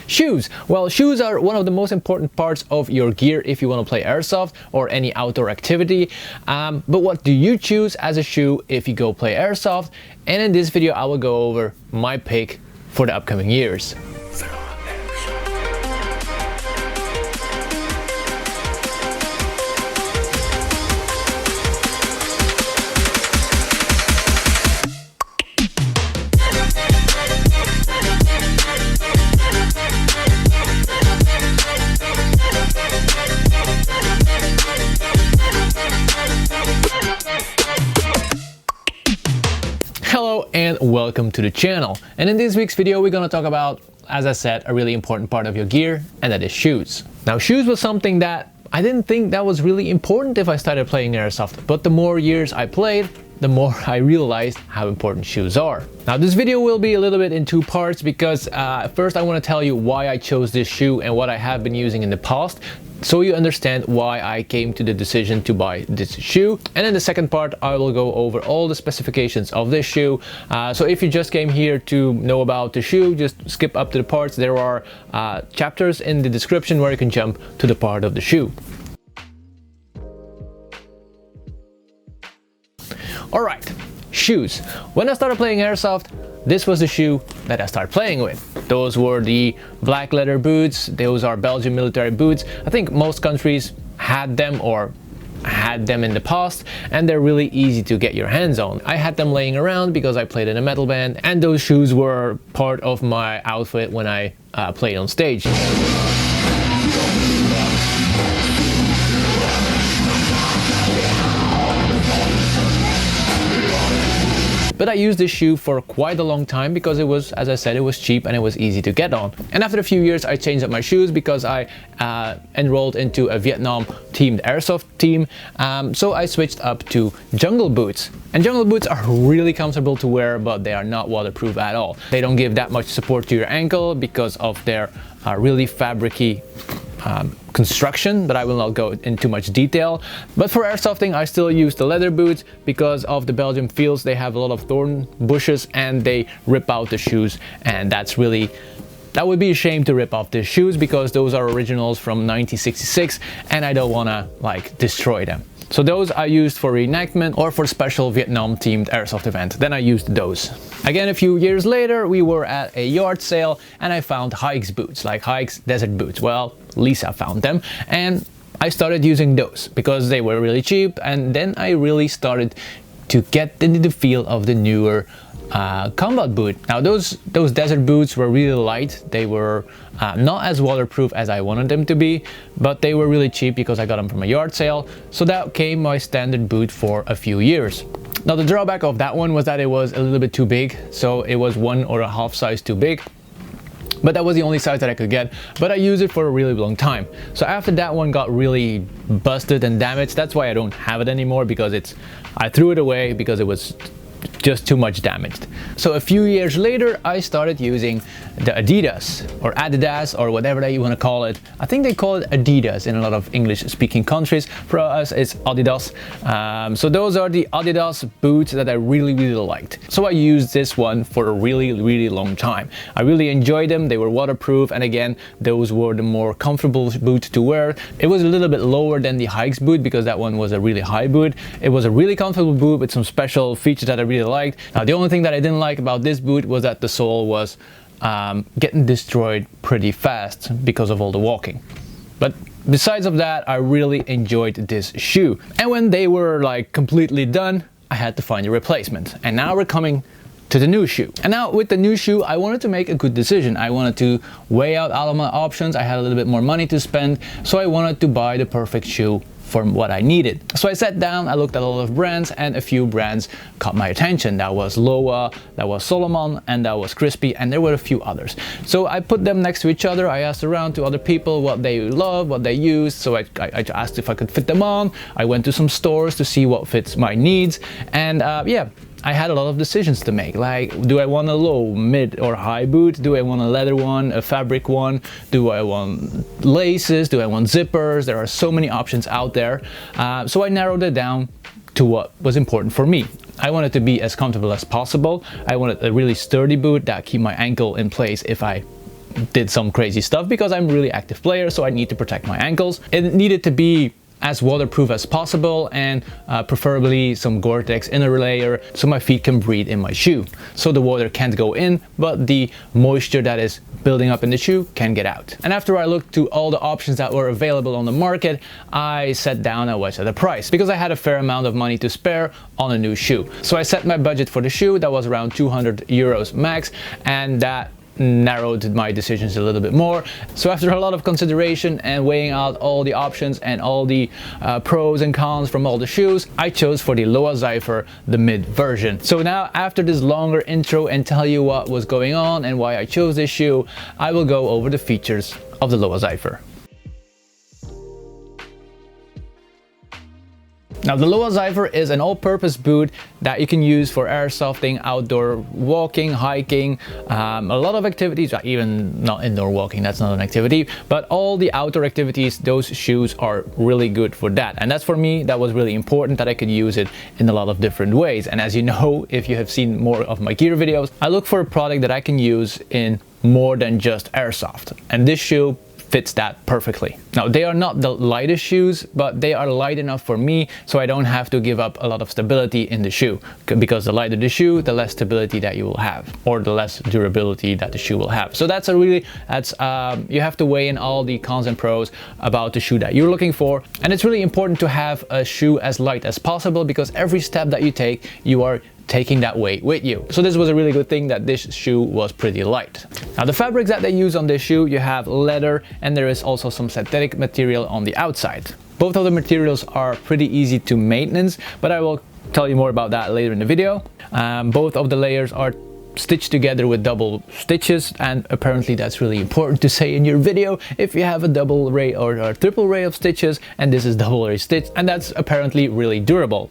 Shoes. Well, shoes are one of the most important parts of your gear if you want to play airsoft or any outdoor activity. But what do you choose as a shoe if you go play airsoft? And in this video, I will go over my pick for the upcoming years. Hello and welcome to the channel. And in this week's video, we're gonna talk about, as I said, a really important part of your gear, and that is shoes. Now, shoes was something that I didn't think that was really important if I started playing airsoft, but the more years I played, the more I realized how important shoes are. Now, this video will be a little bit in two parts because first I want to tell you why I chose this shoe and what I have been using in the past, so you understand why I came to the decision to buy this shoe. And in the second part, I will go over all the specifications of this shoe. So if you just came here to know about the shoe, just skip up to the parts. There are chapters in the description where you can jump to the part of the shoe. Alright, shoes. When I started playing airsoft, this was the shoe that I started playing with. Those were the black leather boots. Those are Belgian military boots. I think most countries had them or had them in the past, and they're really easy to get your hands on. I had them laying around because I played in a metal band, and those shoes were part of my outfit when I played on stage. But I used this shoe for quite a long time because it was, as I said, it was cheap and it was easy to get on. And after a few years, I changed up my shoes because I enrolled into a Vietnam themed airsoft team. So I switched up to jungle boots. And jungle boots are really comfortable to wear, but they are not waterproof at all. They don't give that much support to your ankle because of their really fabricy construction, but I will not go into much detail. But for airsofting, I still use the leather boots because of the Belgian fields. They have a lot of thorn bushes and they rip out the shoes, and that would be a shame to rip off the shoes because those are originals from 1966 and I don't want to like destroy them. So those I used for reenactment or for special Vietnam themed airsoft event. Then I used those. Again, a few years later, we were at a yard sale and I found hikes boots, like hikes desert boots. Well, Lisa found them and I started using those because they were really cheap. And then I really started to get into the feel of the newer combat boot. Now those desert boots were really light. They were not as waterproof as I wanted them to be, but they were really cheap because I got them from a yard sale. So that became my standard boot for a few years. Now the drawback of that one was that it was a little bit too big, so it was 1.5 size too big. But that was the only size that I could get, but I used it for a really long time. So after that one got really busted and damaged, that's why I don't have it anymore, because I threw it away because it was just too much damaged. So a few years later, I started using the Adidas or whatever that you want to call it. I think they call it Adidas in a lot of English speaking countries. For us, it's Adidas. So those are the Adidas boots that I really liked. So I used this one for a really long time. I really enjoyed them. They were waterproof, and again, those were the more comfortable boots to wear. It was a little bit lower than the hikes boot because that one was a really high boot. It was a really comfortable boot with some special features that I really liked. Now the only thing that I didn't like about this boot was that the sole was getting destroyed pretty fast because of all the walking. But besides of that, I really enjoyed this shoe. And when they were like completely done, I had to find a replacement. And now we're coming to the new shoe. And now with the new shoe, I wanted to make a good decision. I wanted to weigh out all of my options. I had a little bit more money to spend, so I wanted to buy the perfect shoe for what I needed. So I sat down, I looked at a lot of brands, and a few brands caught my attention. That was Lowa, that was Solomon, and that was Crispy, and there were a few others. So I put them next to each other. I asked around to other people what they love, what they use. So I asked if I could fit them on. I went to some stores to see what fits my needs, and yeah, I had a lot of decisions to make, like, do I want a low, mid or high boot? Do I want a leather one, a fabric one? Do I want laces? Do I want zippers? There are so many options out there. So I narrowed it down to what was important for me. I wanted to be as comfortable as possible. I wanted a really sturdy boot that keep my ankle in place if I did some crazy stuff because I'm a really active player, so I need to protect my ankles. It needed to be as waterproof as possible, and preferably some Gore-Tex inner layer so my feet can breathe in my shoe. So the water can't go in, but the moisture that is building up in the shoe can get out. And after I looked to all the options that were available on the market, I sat down and watched at the price because I had a fair amount of money to spare on a new shoe. So I set my budget for the shoe, that was around 200 euros max, and that narrowed my decisions a little bit more. So after a lot of consideration and weighing out all the options and all the pros and cons from all the shoes, I chose for the Lowa Zephyr, the mid version. So now, after this longer intro and tell you what was going on and why I chose this shoe, I will go over the features of the Lowa Zephyr. Now, the Lowa Zephyr is an all-purpose boot that you can use for airsofting, outdoor walking, hiking, a lot of activities, even not indoor walking, that's not an activity, but all the outdoor activities, those shoes are really good for that. And that's, for me, that was really important, that I could use it in a lot of different ways. And as you know, if you have seen more of my gear videos, I look for a product that I can use in more than just airsoft. And this shoe fits that perfectly. Now, they are not the lightest shoes, but they are light enough for me so I don't have to give up a lot of stability in the shoe, because the lighter the shoe, the less stability that you will have, or the less durability that the shoe will have. So that's you have to weigh in all the cons and pros about the shoe that you're looking for. And it's really important to have a shoe as light as possible, because every step that you take, you are taking that weight with you. So this was a really good thing that this shoe was pretty light. Now, the fabrics that they use on this shoe, you have leather, and there is also some synthetic material on the outside. Both of the materials are pretty easy to maintenance, but I will tell you more about that later in the video. Both of the layers are stitched together with double stitches, and apparently that's really important to say in your video if you have a double ray or a triple ray of stitches, and this is double ray stitch, and that's apparently really durable.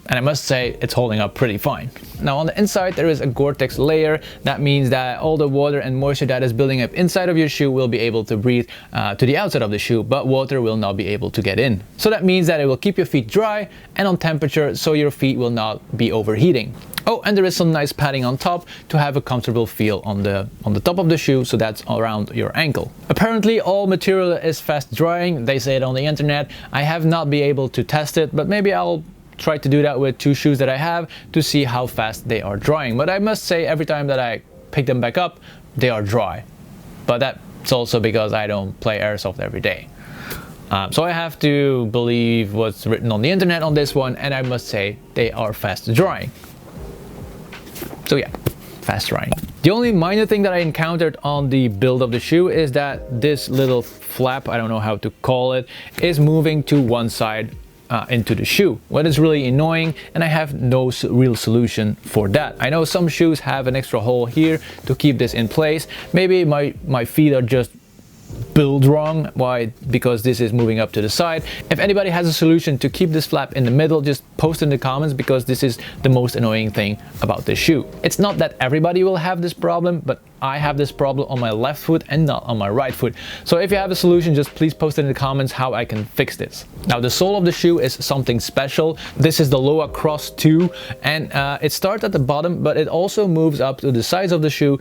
And I must say, it's holding up pretty fine. Now, on the inside, there is a Gore-Tex layer. That means that all the water and moisture that is building up inside of your shoe will be able to breathe to the outside of the shoe, but water will not be able to get in. So that means that it will keep your feet dry and on temperature, so your feet will not be overheating. Oh, and there is some nice padding on top to have a comfortable feel on the top of the shoe, so that's around your ankle. Apparently, all material is fast drying. They say it on the internet. I have not been able to test it, but maybe I'll try to do that with two shoes that I have to see how fast they are drying. But I must say, every time that I pick them back up, they are dry. But that's also because I don't play airsoft every day. So I have to believe what's written on the internet on this one, and I must say they are fast drying. So yeah, fast drying. The only minor thing that I encountered on the build of the shoe is that this little flap, I don't know how to call it, is moving to one side into the shoe. What is really annoying, and I have no real solution for that. I know some shoes have an extra hole here to keep this in place. Maybe my feet are just built wrong. Why? Because this is moving up to the side. If anybody has a solution to keep this flap in the middle, just post in the comments, because this is the most annoying thing about this shoe. It's not that everybody will have this problem, but I have this problem on my left foot and not on my right foot. So if you have a solution, just please post in the comments how I can fix this. Now, the sole of the shoe is something special. This is the Lowa Cross 2, and it starts at the bottom, but it also moves up to the sides of the shoe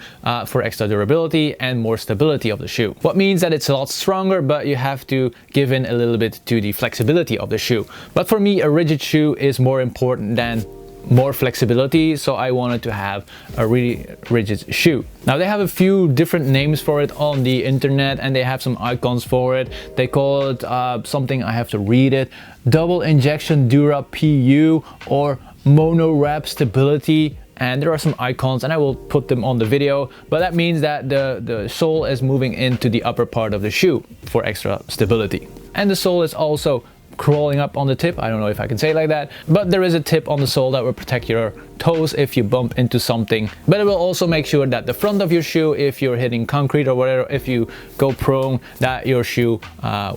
for extra durability and more stability of the shoe. What means that it's a lot stronger, but you have to give in a little bit to the flexibility of the shoe. But for me, a rigid shoe is more important than more flexibility, so I wanted to have a really rigid shoe. Now, they have a few different names for it on the internet, and they have some icons for it. They call it something, I have to read it, double injection Dura PU or mono wrap stability, and there are some icons, and I will put them on the video. But that means that the sole is moving into the upper part of the shoe for extra stability, and the sole is also crawling up on the tip. I don't know if I can say it like that, but there is a tip on the sole that will protect your toes if you bump into something. But it will also make sure that the front of your shoe, if you're hitting concrete or whatever, if you go prone, that your shoe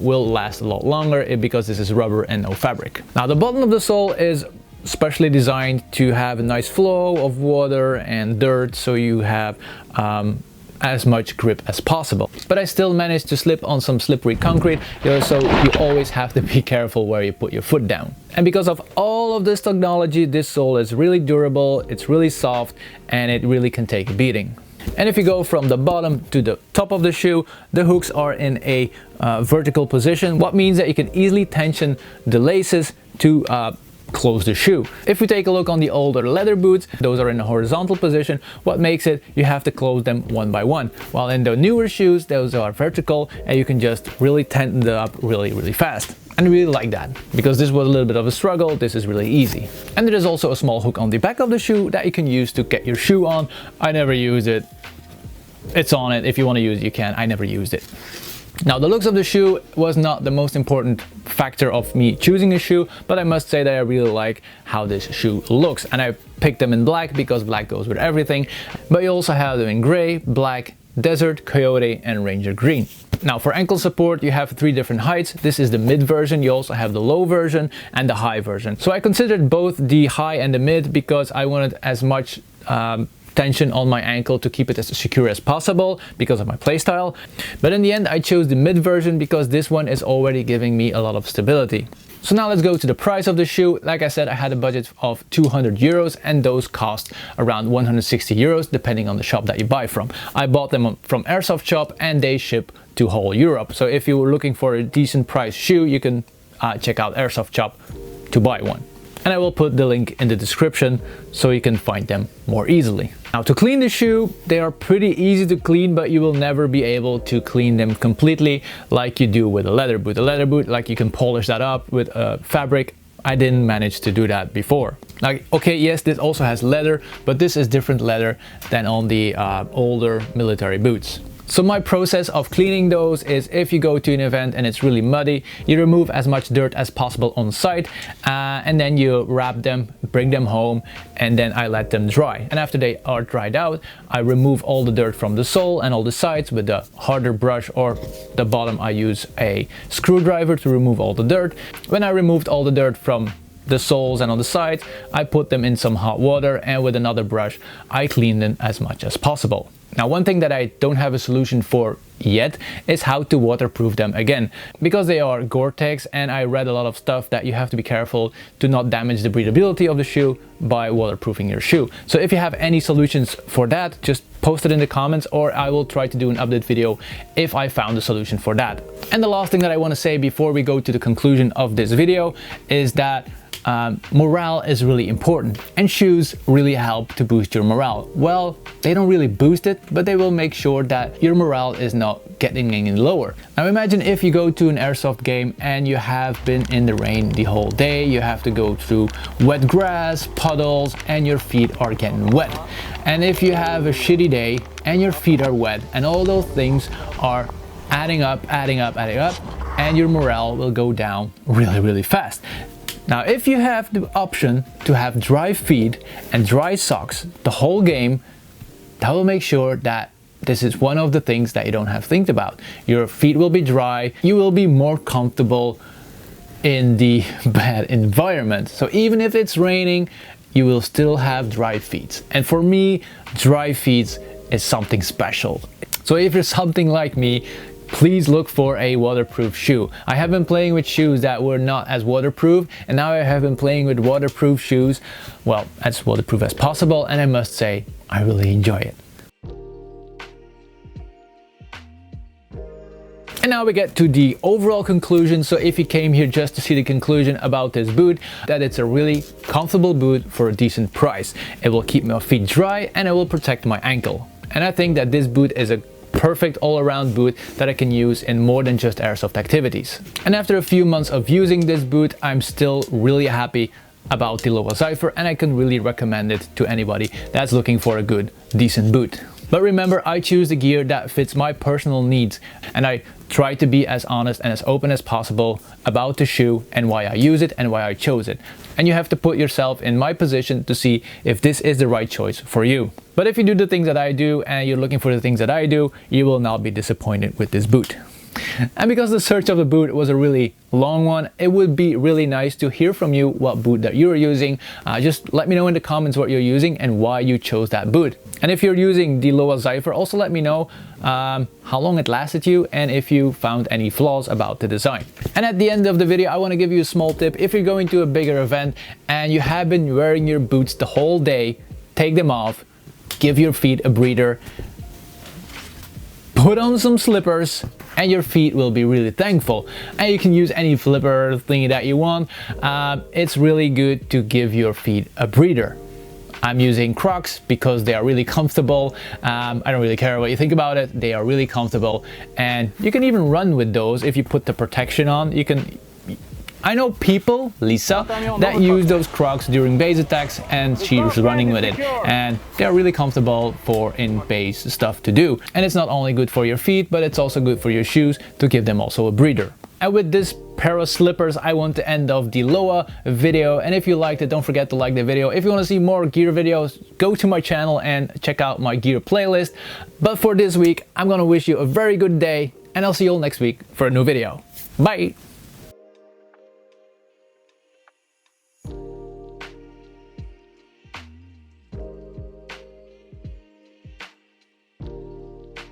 will last a lot longer, because this is rubber and no fabric. Now, the bottom of the sole is specially designed to have a nice flow of water and dirt, so you have as much grip as possible. But I still managed to slip on some slippery concrete, so you always have to be careful where you put your foot down. And because of all of this technology, this sole is really durable, it's really soft, and it really can take a beating. And if you go from the bottom to the top of the shoe, the hooks are in a vertical position, what means that you can easily tension the laces to close the shoe. If we take a look on the older leather boots, those are in a horizontal position, what makes it you have to close them one by one. While in the newer shoes, those are vertical and you can just really tighten them up really fast. And I really like that, because this was a little bit of a struggle. This is really easy. And there is also a small hook on the back of the shoe that you can use to get your shoe on. I never use it. It's on it. If you want to use it, you can. I never used it. Now, the looks of the shoe was not the most important factor of me choosing a shoe, but I must say that I really like how this shoe looks. And I picked them in black because black goes with everything. But you also have them in gray, black, desert, coyote, and ranger green. Now, for ankle support, you have 3 different heights. This is the mid version. You also have the low version and the high version. So I considered both the high and the mid because I wanted as much tension on my ankle to keep it as secure as possible because of my playstyle. But in the end, I chose the mid version because this one is already giving me a lot of stability. So now let's go to the price of the shoe. Like I said, I had a budget of 200 euros and those cost around 160 euros depending on the shop that you buy from. I bought them from Airsoft shop and they ship to whole Europe. So if you were looking for a decent price shoe, you can check out Airsoft shop to buy one. And I will put the link in the description so you can find them more easily. Now, to clean the shoe, they are pretty easy to clean, but you will never be able to clean them completely like you do with a leather boot. A leather boot, like you can polish that up with fabric. I didn't manage to do that before. Like, okay, yes, this also has leather, but this is different leather than on the older military boots. So my process of cleaning those is, if you go to an event and it's really muddy, you remove as much dirt as possible on site and then you wrap them, bring them home, and then I let them dry. And after they are dried out, I remove all the dirt from the sole and all the sides with the harder brush, or the bottom I use a screwdriver to remove all the dirt. When I removed all the dirt from the soles and on the sides, I put them in some hot water and with another brush, I clean them as much as possible. Now, one thing that I don't have a solution for yet is how to waterproof them again, because they are Gore-Tex and I read a lot of stuff that you have to be careful to not damage the breathability of the shoe by waterproofing your shoe. So if you have any solutions for that, just post it in the comments or I will try to do an update video if I found a solution for that. And the last thing that I want to say before we go to the conclusion of this video is that morale is really important, and shoes really help to boost your morale. Well, they don't really boost it, but they will make sure that your morale is not getting any lower. Now imagine if you go to an airsoft game and you have been in the rain the whole day, you have to go through wet grass, puddles, and your feet are getting wet. And if you have a shitty day and your feet are wet and all those things are adding up, and your morale will go down really fast. Now, if you have the option to have dry feet and dry socks the whole game, that will make sure that this is one of the things that you don't have to think about. Your feet will be dry, you will be more comfortable in the bad environment. So even if it's raining, you will still have dry feet. And for me, dry feet is something special. So if you're something like me, please look for a waterproof shoe. I have been playing with shoes that were not as waterproof, and now I have been playing with waterproof shoes, well, as waterproof as possible, and I must say, I really enjoy it. And now we get to the overall conclusion. So if you came here just to see the conclusion about this boot, that it's a really comfortable boot for a decent price. It will keep my feet dry and it will protect my ankle. And I think that this boot is a perfect all-around boot that I can use in more than just airsoft activities. And after a few months of using this boot, I'm still really happy about the Lowa Zephyr, and I can really recommend it to anybody that's looking for a good, decent boot. But remember, I choose the gear that fits my personal needs, and I try to be as honest and as open as possible about the shoe and why I use it and why I chose it. And you have to put yourself in my position to see if this is the right choice for you. But if you do the things that I do and you're looking for the things that I do, you will not be disappointed with this boot. And because the search of the boot was a really long one, it would be really nice to hear from you what boot that you're using. Just let me know in the comments what you're using and why you chose that boot. And if you're using the Lowa Zephyr, also let me know how long it lasted you and if you found any flaws about the design. And at the end of the video, I want to give you a small tip. If you're going to a bigger event and you have been wearing your boots the whole day, take them off, give your feet a breather, put on some slippers and your feet will be really thankful. And you can use any flipper thingy that you want. It's really good to give your feet a breather. I'm using Crocs because they are really comfortable. I don't really care what you think about it. They are really comfortable, and you can even run with those if you put the protection on. You can. I know people, Lisa, that use those Crocs during base attacks, and she was running with it, and they're really comfortable for in base stuff to do. And it's not only good for your feet, but it's also good for your shoes to give them also a breather. And with this pair of slippers, I want to end off the Lowa video. And if you liked it, don't forget to like the video. If you want to see more gear videos, go to my channel and check out my gear playlist. But for this week, I'm gonna wish you a very good day, and I'll see you all next week for a new video. Bye!